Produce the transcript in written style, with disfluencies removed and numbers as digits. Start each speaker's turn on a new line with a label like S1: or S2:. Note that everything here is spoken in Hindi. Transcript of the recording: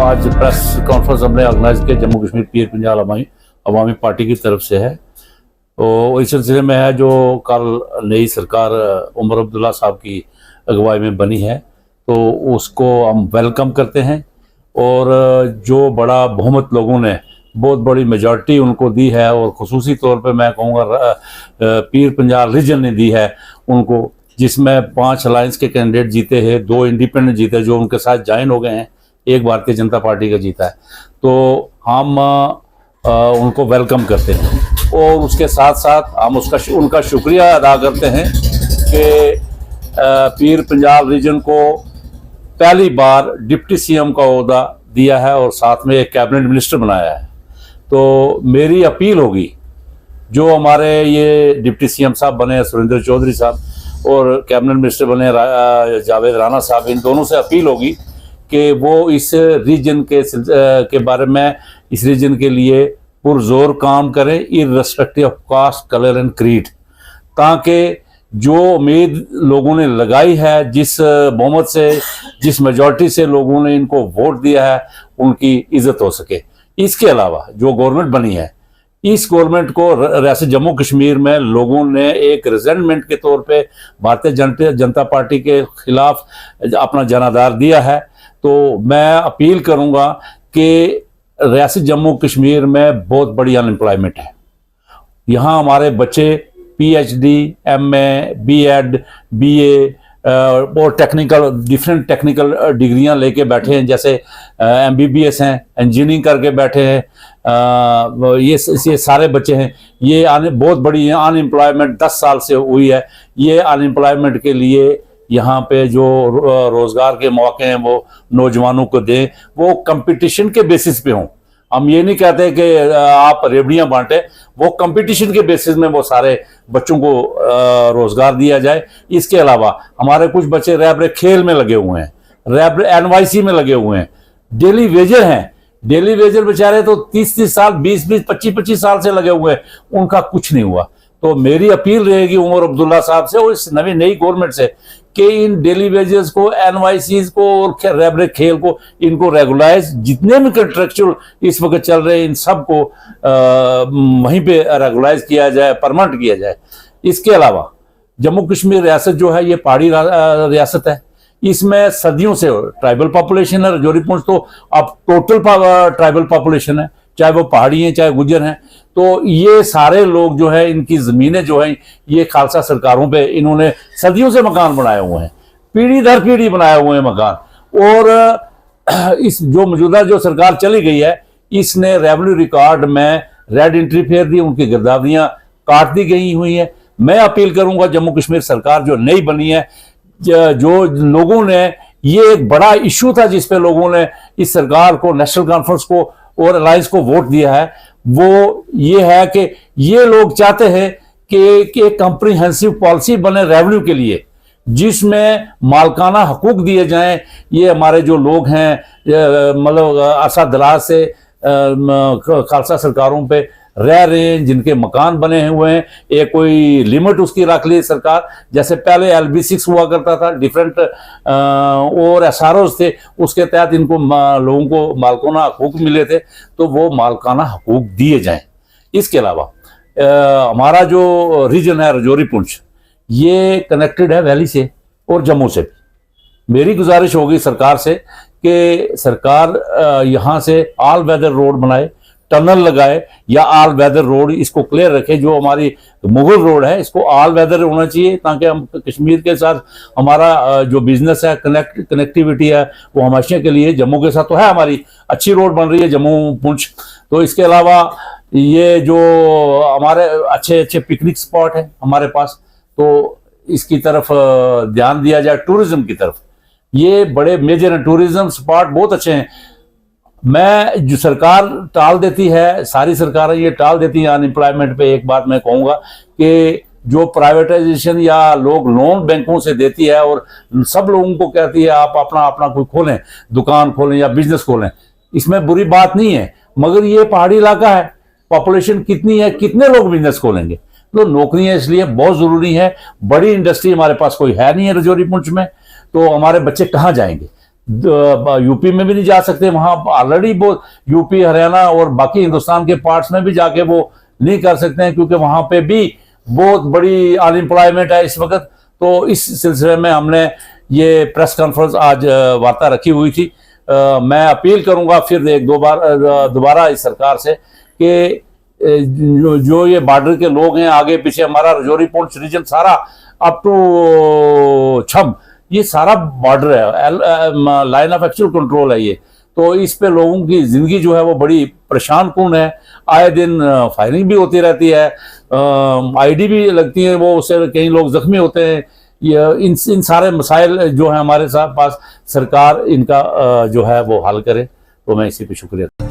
S1: आज प्रेस कॉन्फ्रेंस हमने ऑर्गेनाइज किया जम्मू कश्मीर पीर पंजाल अवामी पार्टी की तरफ से है। तो इस सिलसिले में है जो कल नई सरकार उमर अब्दुल्ला साहब की अगुवाई में बनी है, तो उसको हम वेलकम करते हैं। और जो बड़ा बहुमत लोगों ने बहुत बड़ी मेजॉरिटी उनको दी है, और ख़ुसूसी तौर पे मैं कहूँगा पीर पंजाल रीजन ने दी है उनको, जिसमें 5 अलायंस के कैंडिडेट जीते हैं, 2 इंडिपेंडेंट जीते जो उनके साथ ज्वाइन हो गए हैं, 1 भारतीय जनता पार्टी का जीता है। तो हम उनको वेलकम करते हैं और उसके साथ साथ हम उनका शुक्रिया अदा करते हैं कि पीर पंजाल रीजन को पहली बार डिप्टी सीएम का ओहदा दिया है और साथ में एक कैबिनेट मिनिस्टर बनाया है। तो मेरी अपील होगी, जो हमारे ये डिप्टी सीएम साहब बने सुरेंद्र चौधरी साहब और कैबिनेट मिनिस्टर बने जावेद राणा साहब, इन दोनों से अपील होगी कि वो इस रीजन के बारे में, इस रीजन के लिए पुरजोर काम करें, irrespective of caste, colour and creed, ताकि जो उम्मीद लोगों ने लगाई है, जिस बहुमत से, जिस मेजॉरिटी से लोगों ने इनको वोट दिया है, उनकी इज्जत हो सके। इसके अलावा जो गवर्नमेंट बनी है, इस गवर्नमेंट को रियासत जम्मू कश्मीर में लोगों ने एक रिजेंटमेंट के तौर पे भारतीय जनता पार्टी के खिलाफ अपना जनाधार दिया है। तो मैं अपील करूंगा कि रियासत जम्मू कश्मीर में बहुत बड़ी अनएम्प्लॉयमेंट है। यहाँ हमारे बच्चे पीएचडी, एमए, बीएड, बीए और डिफरेंट टेक्निकल डिग्रियां लेके बैठे हैं, जैसे एमबीबीएस हैं, इंजीनियरिंग करके बैठे हैं। ये सारे बच्चे हैं। ये बहुत बड़ी अनएम्प्लॉयमेंट 10 साल से हुई है। ये अनएम्प्लॉयमेंट के लिए यहाँ पे जो रोजगार के मौके हैं वो नौजवानों को दें, वो कंपटीशन के बेसिस पे हों। हम ये नहीं कहते कि आप रेवड़ियां बांटे, वो कंपटीशन के बेसिस में वो सारे बच्चों को रोजगार दिया जाए। इसके अलावा हमारे कुछ बच्चे रैबरे खेल में लगे हुए हैं, रैबरे एनवाईसी में लगे हुए हैं, डेली वेजर हैं। डेली वेजर बेचारे तो 30-30 साल, 20-20, 25-25 साल से लगे हुए हैं, उनका कुछ नहीं हुआ। तो मेरी अपील रहेगी उमर अब्दुल्ला साहब से और इस नई गवर्नमेंट से कि इन डेली वेजेस को, एनवाईसीज को और रैबरे खेल को, इनको रेगुलाइज, जितने भी कंट्रेक्चुअल इस वक्त चल रहे हैं, इन सब को वहीं पे रेगुलाइज किया जाए, परमानेंट किया जाए। इसके अलावा जम्मू कश्मीर रियासत जो है ये पहाड़ी रियासत है। इसमें सदियों से ट्राइबल पॉपुलेशन है। राजौरी पुंछ तो अब टोटल ट्राइबल पॉपुलेशन है, चाहे वो पहाड़ी हैं चाहे गुज्जर हैं। तो ये सारे लोग जो है, इनकी ज़मीनें जो हैं, ये खालसा सरकारों पे इन्होंने सदियों से मकान बनाए हुए हैं, पीढ़ी दर पीढ़ी बनाए हुए हैं मकान। और इस जो मौजूदा जो सरकार चली गई है, इसने रेवेन्यू रिकॉर्ड में रेड एंट्री फेर दी, उनकी गिरदावरियां काट दी गई हुई हैं। मैं अपील करूंगा जम्मू कश्मीर सरकार जो नई बनी है, जो लोगों ने, ये एक बड़ा इशू था जिस पे लोगों ने इस सरकार को, नेशनल कॉन्फ्रेंस को और अलायंस को वोट दिया है, वो ये है कि ये लोग चाहते हैं कि एक कंप्रीहेंसिव पॉलिसी बने रेवेन्यू के लिए, जिसमें मालकाना हकूक दिए जाएं। ये हमारे जो लोग हैं, मतलब अरसा दराज से खालसा सरकारों पे रह रहे हैं, जिनके मकान बने हुए हैं, एक कोई लिमिट उसकी रख ली सरकार। जैसे पहले LB6 हुआ करता था, डिफरेंट और एसआरओज थे, उसके तहत इनको लोगों को मालकाना हकूक मिले थे, तो वो मालकाना हकूक दिए जाएं। इसके अलावा हमारा जो रीजन है राजौरी पुंछ, ये कनेक्टेड है वैली से और जम्मू से भी। मेरी गुजारिश होगी सरकार से कि सरकार यहाँ से ऑल वेदर रोड बनाए, टनल लगाए, या ऑल वेदर रोड इसको क्लियर रखे। जो हमारी मुगल रोड है, इसको ऑल वेदर होना चाहिए, ताकि हम कश्मीर के साथ हमारा जो बिजनेस है, कनेक्टिविटी है, वो हमेशा के लिए, जम्मू के साथ तो है हमारी अच्छी रोड बन रही है जम्मू पुंछ। तो इसके अलावा ये जो हमारे अच्छे अच्छे पिकनिक स्पॉट है हमारे पास, तो इसकी तरफ ध्यान दिया जाए, टूरिज्म की तरफ। ये बड़े मेजर हैं, टूरिज्म स्पॉट बहुत अच्छे हैं। मैं जो सरकार टाल देती है, सारी सरकारें ये टाल देती हैं अनएम्प्लॉयमेंट पे। एक बात मैं कहूँगा कि जो प्राइवेटाइजेशन या लोग लोन बैंकों से देती है और सब लोगों को कहती है आप अपना अपना कोई खोलें, दुकान खोलें या बिजनेस खोलें, इसमें बुरी बात नहीं है, मगर ये पहाड़ी इलाका है, पॉपुलेशन कितनी है, कितने लोग बिजनेस खोलेंगे? तो नौकरियां इसलिए बहुत जरूरी है। बड़ी इंडस्ट्री हमारे पास कोई है नहीं है राजौरी पुंछ में, तो हमारे बच्चे कहाँ जाएंगे? यूपी में भी नहीं जा सकते, वहां ऑलरेडी वो यूपी हरियाणा और बाकी हिंदुस्तान के पार्ट्स में भी जाके वो नहीं कर सकते हैं, क्योंकि वहां पे भी बहुत बड़ी अनएम्प्लॉयमेंट है इस वक्त। तो इस सिलसिले में हमने ये प्रेस कॉन्फ्रेंस आज वार्ता रखी हुई थी। मैं अपील करूंगा फिर एक दो बार दोबारा इस सरकार से कि जो ये बॉर्डर के लोग हैं, आगे पीछे हमारा रजौरी पुंछ रीजन सारा अप टू छम, ये सारा बॉर्डर है, लाइन ऑफ एक्चुअल कंट्रोल है ये। तो इस पे लोगों की जिंदगी जो है वो बड़ी परेशान कौन है, आए दिन फायरिंग भी होती रहती है, आईडी भी लगती है, वो उससे कई लोग जख्मी होते हैं। ये इन सारे मसाइल जो है हमारे साथ पास, सरकार इनका जो है वो हल करे। तो मैं इसी पे शुक्रिया।